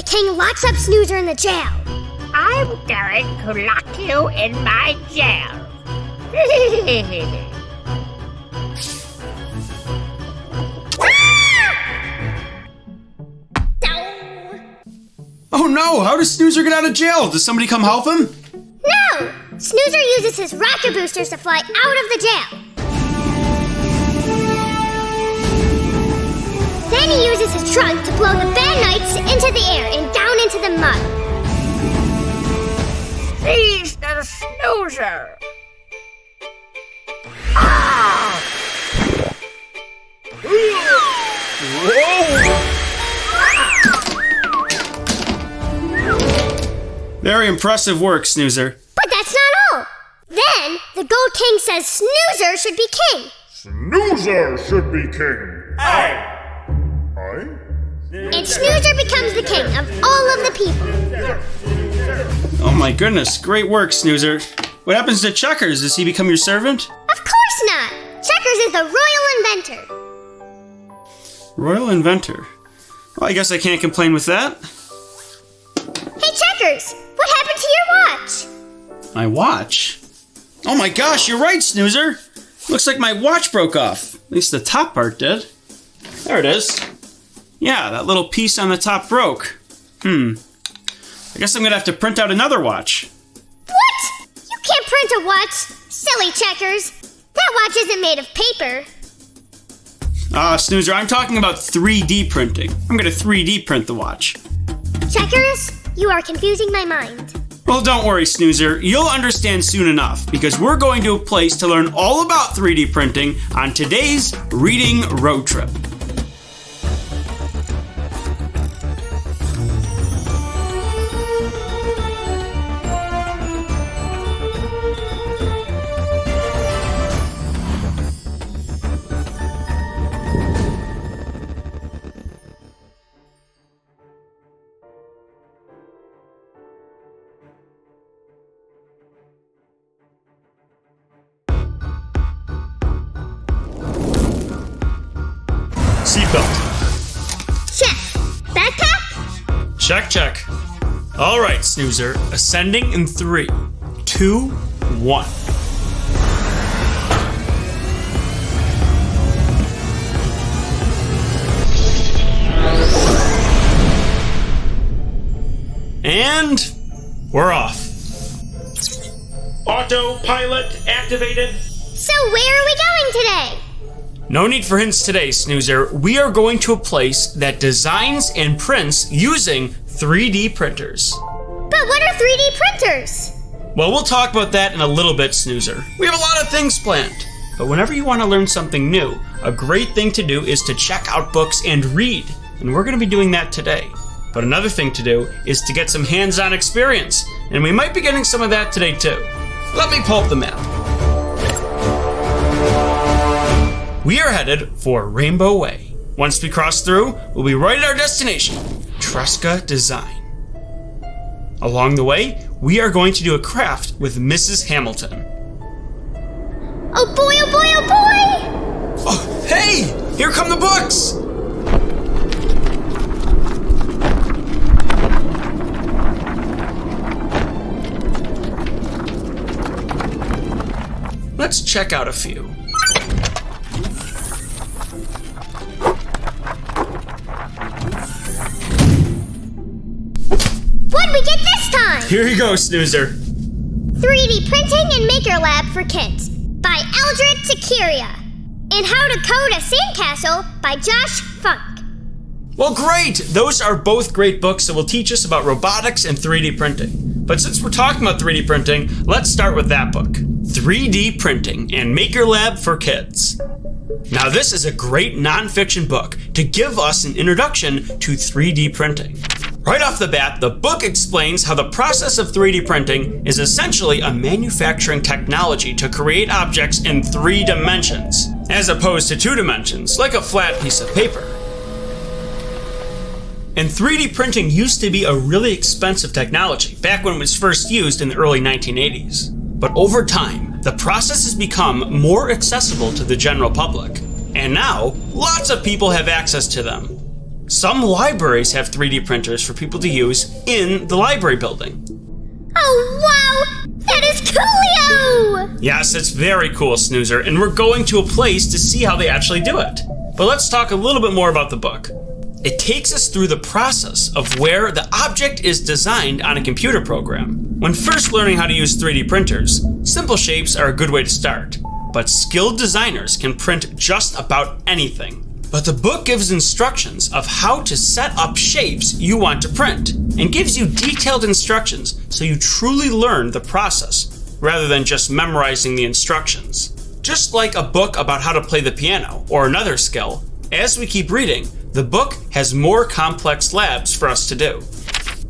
the king locks up Snoozer in the jail. I'm going to lock you in my jail. Oh no, how does Snoozer get out of jail? Does somebody come help him? No! Snoozer uses his rocket boosters to fly out of the jail. Then he uses his trunk to blow the bad knights into the air and down into the mud. Seize the Snoozer. Ah! Very impressive work, Snoozer. But that's not all. Then the Gold King says Snoozer should be king. Snoozer should be king. Aye. And Snoozer becomes the king of all of the people. Oh my goodness, great work, Snoozer. What happens to Checkers? Does he become your servant? Of course not. Checkers is the royal inventor. Royal inventor. Well, I guess I can't complain with that. Hey Checkers, what happened to your watch? My watch? Oh my gosh, you're right, Snoozer. Looks like my watch broke off. At least the top part did. There it is. Yeah, that little piece on the top broke. I guess I'm gonna have to print out another watch. What? You can't print a watch. Silly Checkers. That watch isn't made of paper. Snoozer, I'm talking about 3D printing. I'm gonna 3D print the watch. Checkers, you are confusing my mind. Well, don't worry, Snoozer. You'll understand soon enough, because we're going to a place to learn all about 3D printing on today's Reading Road Trip. Seatbelt. Check. Backpack? Check. All right, Snoozer. Ascending in 3, 2, 1. And we're off. Autopilot activated. So where are we going today? No need for hints today, Snoozer. We are going to a place that designs and prints using 3D printers. But what are 3D printers? Well, we'll talk about that in a little bit, Snoozer. We have a lot of things planned. But whenever you want to learn something new, a great thing to do is to check out books and read. And we're going to be doing that today. But another thing to do is to get some hands-on experience. And we might be getting some of that today too. Let me pull up the map. We are headed for Rainbow Way. Once we cross through, we'll be right at our destination, Tresca Design. Along the way, we are going to do a craft with Mrs. Hamilton. Oh boy, oh boy, oh boy! Oh, hey! Here come the books! Let's check out a few. What'd we get this time? Here you go, Snoozer. 3D Printing and Maker Lab for Kids by Eldred Takiria. And How to Code a Sandcastle by Josh Funk. Well, great! Those are both great books that will teach us about robotics and 3D printing. But since we're talking about 3D printing, let's start with that book. 3D Printing and Maker Lab for Kids. Now this is a great nonfiction book to give us an introduction to 3D printing. Right off the bat, the book explains how the process of 3D printing is essentially a manufacturing technology to create objects in 3 dimensions, as opposed to 2 dimensions, like a flat piece of paper. And 3D printing used to be a really expensive technology back when it was first used in the early 1980s. But over time, the process has become more accessible to the general public. And now, lots of people have access to them. Some libraries have 3D printers for people to use in the library building. Oh, wow! That is coolio! Yes, it's very cool, Snoozer, and we're going to a place to see how they actually do it. But let's talk a little bit more about the book. It takes us through the process of where the object is designed on a computer program. When first learning how to use 3D printers, simple shapes are a good way to start, but skilled designers can print just about anything. But the book gives instructions of how to set up shapes you want to print, and gives you detailed instructions so you truly learn the process, rather than just memorizing the instructions. Just like a book about how to play the piano or another skill, as we keep reading, the book has more complex labs for us to do.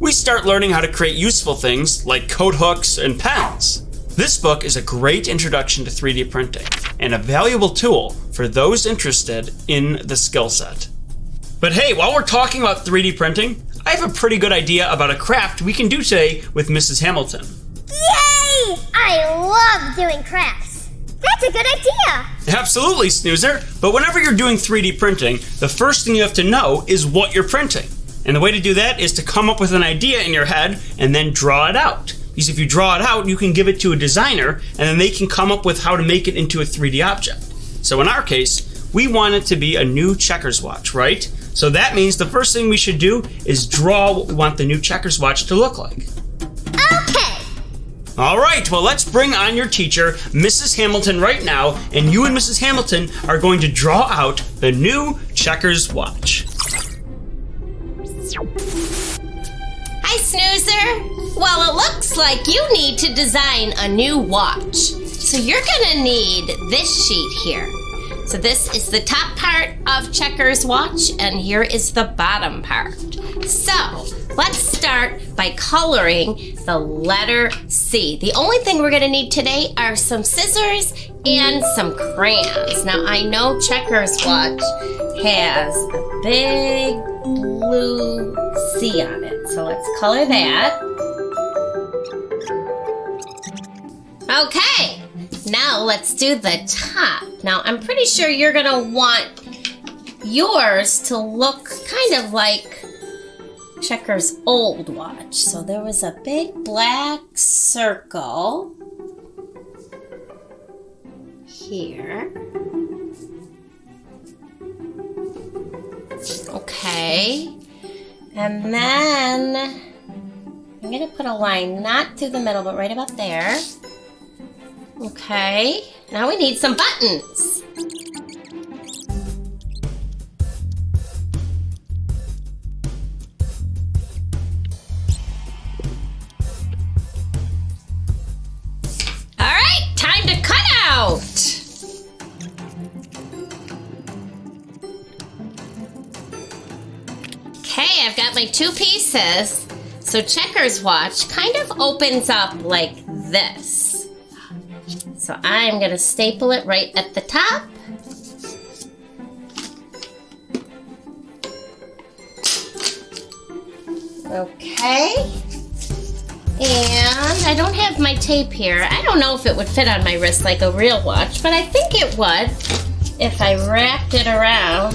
We start learning how to create useful things like coat hooks and pens. This book is a great introduction to 3D printing and a valuable tool for those interested in the skill set. But hey, while we're talking about 3D printing, I have a pretty good idea about a craft we can do today with Mrs. Hamilton. Yay! I love doing crafts. That's a good idea. Absolutely, Snoozer. But whenever you're doing 3D printing, the first thing you have to know is what you're printing. And the way to do that is to come up with an idea in your head and then draw it out. Because if you draw it out, you can give it to a designer and then they can come up with how to make it into a 3D object. So in our case, we want it to be a new checkers watch, right? So that means the first thing we should do is draw what we want the new checkers watch to look like. Okay. All right, well, let's bring on your teacher, Mrs. Hamilton, right now, and you and Mrs. Hamilton are going to draw out the new checkers watch. Hi, Snoozer. Well, it looks like you need to design a new watch. So you're gonna need this sheet here. So this is the top part of Checkers watch, and here is the bottom part. So let's start by coloring the letter C. The only thing we're gonna need today are some scissors and some crayons. Now I know Checkers watch has a big blue C on it. So let's color that. Okay, now let's do the top. Now I'm pretty sure you're gonna want yours to look kind of like Checkers' old watch. So there was a big black circle here. Okay, and then I'm gonna put a line not through the middle, but right about there. Okay, now we need some buttons. All right, time to cut out. Okay, I've got my two pieces. So Checkers watch kind of opens up like this. So I'm gonna staple it right at the top. Okay. And I don't have my tape here. I don't know if it would fit on my wrist like a real watch, but I think it would if I wrapped it around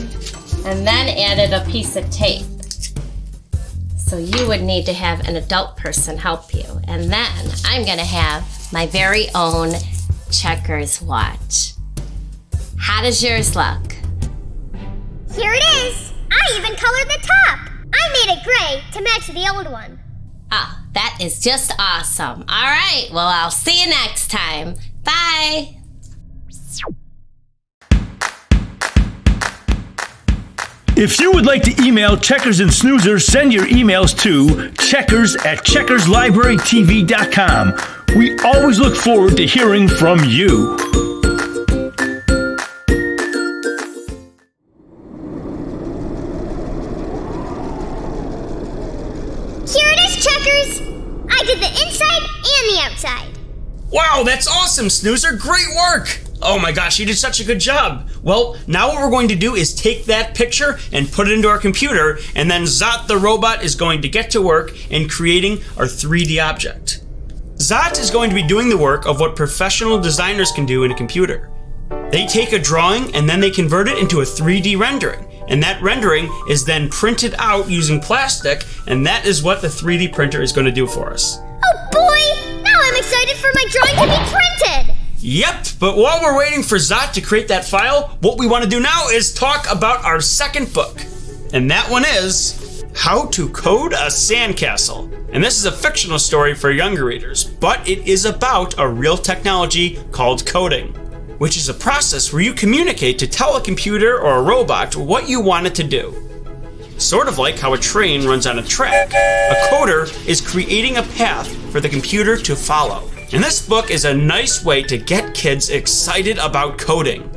and then added a piece of tape. So you would need to have an adult person help you. And then I'm gonna have my very own Checkers watch. How does yours look? Here it is. I even colored the top. I made it gray to match the old one. Oh, that is just awesome. All right, well, I'll see you next time. Bye. If you would like to email Checkers and Snoozer, send your emails to checkers@checkerslibrarytv.com. We always look forward to hearing from you. Here it is, Checkers. I did the inside and the outside. Wow, that's awesome, Snoozer. Great work. Oh my gosh, you did such a good job. Well, now what we're going to do is take that picture and put it into our computer, and then Zot the robot is going to get to work in creating our 3D object. Zot is going to be doing the work of what professional designers can do in a computer. They take a drawing and then they convert it into a 3D rendering, and that rendering is then printed out using plastic, and that is what the 3D printer is going to do for us. Oh boy! Now I'm excited for my drawing to be printed! Yep, but while we're waiting for Zot to create that file, what we want to do now is talk about our second book. And that one is How to Code a Sandcastle. And this is a fictional story for younger readers, but it is about a real technology called coding, which is a process where you communicate to tell a computer or a robot what you want it to do. Sort of like how a train runs on a track, a coder is creating a path for the computer to follow. And this book is a nice way to get kids excited about coding.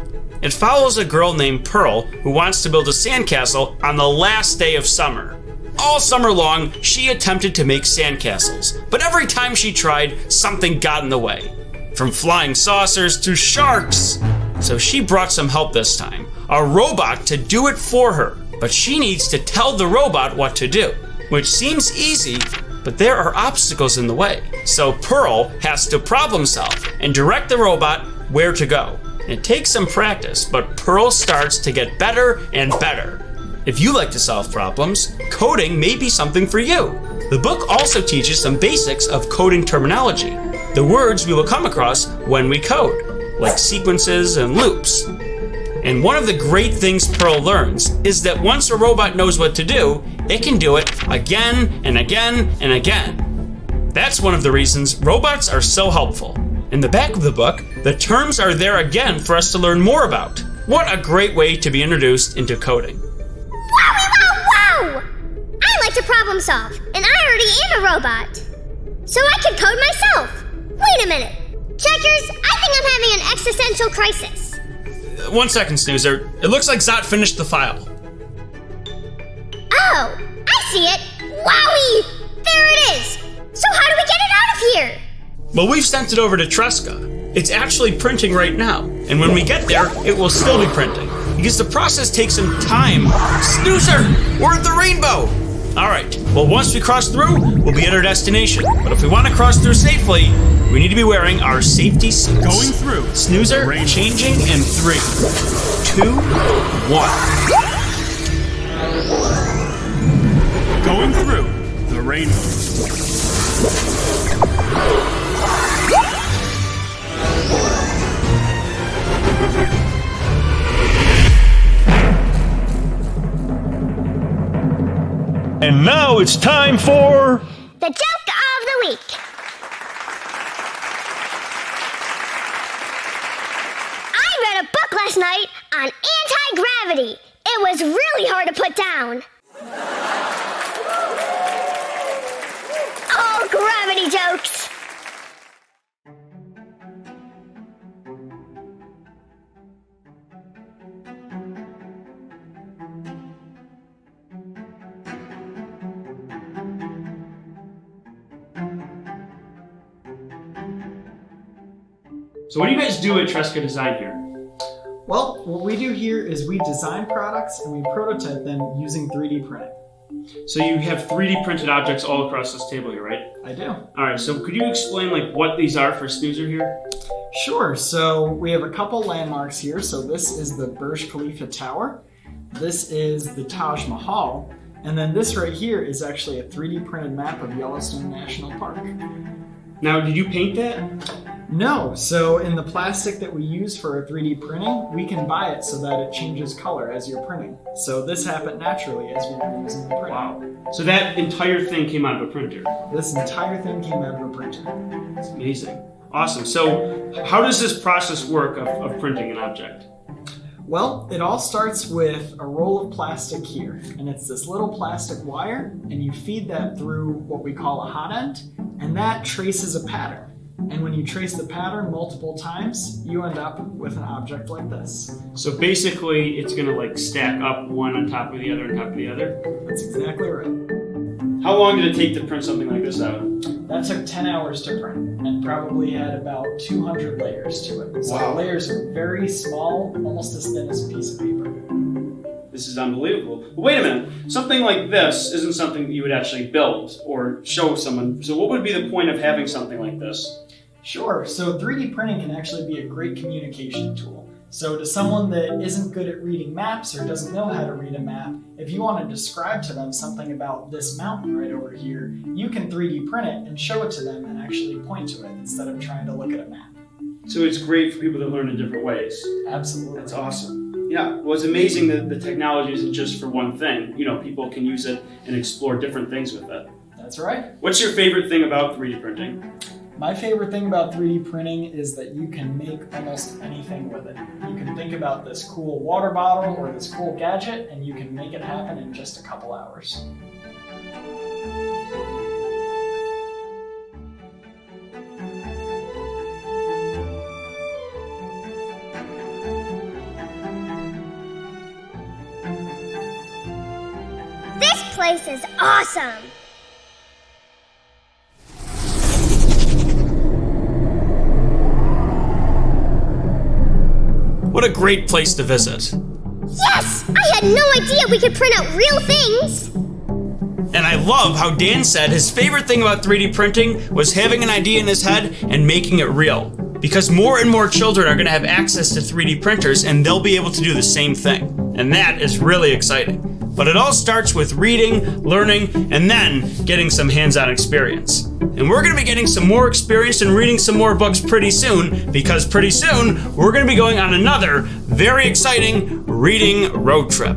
It follows a girl named Pearl who wants to build a sandcastle on the last day of summer. All summer long, she attempted to make sandcastles, but every time she tried, something got in the way. From flying saucers to sharks. So she brought some help this time, a robot to do it for her. But she needs to tell the robot what to do, which seems easy, but there are obstacles in the way. So Pearl has to problem solve and direct the robot where to go. It takes some practice, but Pearl starts to get better and better. If you like to solve problems, coding may be something for you. The book also teaches some basics of coding terminology, the words we will come across when we code, like sequences and loops. And one of the great things Pearl learns is that once a robot knows what to do, it can do it again and again and again. That's one of the reasons robots are so helpful. In the back of the book, the terms are there again for us to learn more about. What a great way to be introduced into coding. Wowie wow wow! I like to problem solve, and I already am a robot. So I can code myself. Wait a minute. Checkers, I think I'm having an existential crisis. 1 second, Snoozer. It looks like Zot finished the file. Oh, I see it. Wowie! There it is. So how do we get it out of here? Well, we've sent it over to Tresca. It's actually printing right now. And when we get there, it will still be printing. Because the process takes some time. Snoozer! We're at the rainbow! Alright, well once we cross through, we'll be at our destination. But if we want to cross through safely, we need to be wearing our safety suits. Going through. Snoozer, changing in 3, 2, 1. Going through the rainbow. And now it's time for The joke of the week. I read a book last night on anti-gravity. It was really hard to put down. All gravity jokes. So what do you guys do at Tresca Design here? Well, what we do here is we design products and we prototype them using 3D printing. So you have 3D printed objects all across this table here, right? I do. All right, so could you explain like what these are for Snoozer here? Sure, so we have a couple landmarks here. So this is the Burj Khalifa Tower. This is the Taj Mahal. And then this right here is actually a 3D printed map of Yellowstone National Park. Now, did you paint that? No, so in the plastic that we use for our 3D printing, we can buy it so that it changes color as you're printing. So this happened naturally as we were using the printer. Wow. So that entire thing came out of a printer. This entire thing came out of a printer. That's amazing. Awesome. So how does this process work of printing an object? Well, it all starts with a roll of plastic here, and it's this little plastic wire, and you feed that through what we call a hot end, and that traces a pattern. And when you trace the pattern multiple times, you end up with an object like this. So basically, it's gonna like stack up one on top of the other on top of the other? That's exactly right. How long did it take to print something like this out? That took 10 hours to print, and probably had about 200 layers to it. So Wow. the layers are very small, almost as thin as a piece of paper. This is unbelievable. But wait a minute, something like this isn't something that you would actually build or show someone. So what would be the point of having something like this? Sure, so 3D printing can actually be a great communication tool. So to someone that isn't good at reading maps or doesn't know how to read a map, if you want to describe to them something about this mountain right over here, you can 3D print it and show it to them and actually point to it instead of trying to look at a map. So it's great for people to learn in different ways. Absolutely. That's awesome. Yeah, well, it's amazing that the technology isn't just for one thing. You know, people can use it and explore different things with it. That's right. What's your favorite thing about 3D printing? My favorite thing about 3D printing is that you can make almost anything with it. You can think about this cool water bottle or this cool gadget, and you can make it happen in just a couple hours. This place is awesome! What a great place to visit. Yes! I had no idea we could print out real things! And I love how Dan said his favorite thing about 3D printing was having an idea in his head and making it real. Because more and more children are going to have access to 3D printers and they'll be able to do the same thing. And that is really exciting. But it all starts with reading, learning, and then getting some hands-on experience. And we're going to be getting some more experience and reading some more books pretty soon, because pretty soon we're going to be going on another very exciting reading road trip.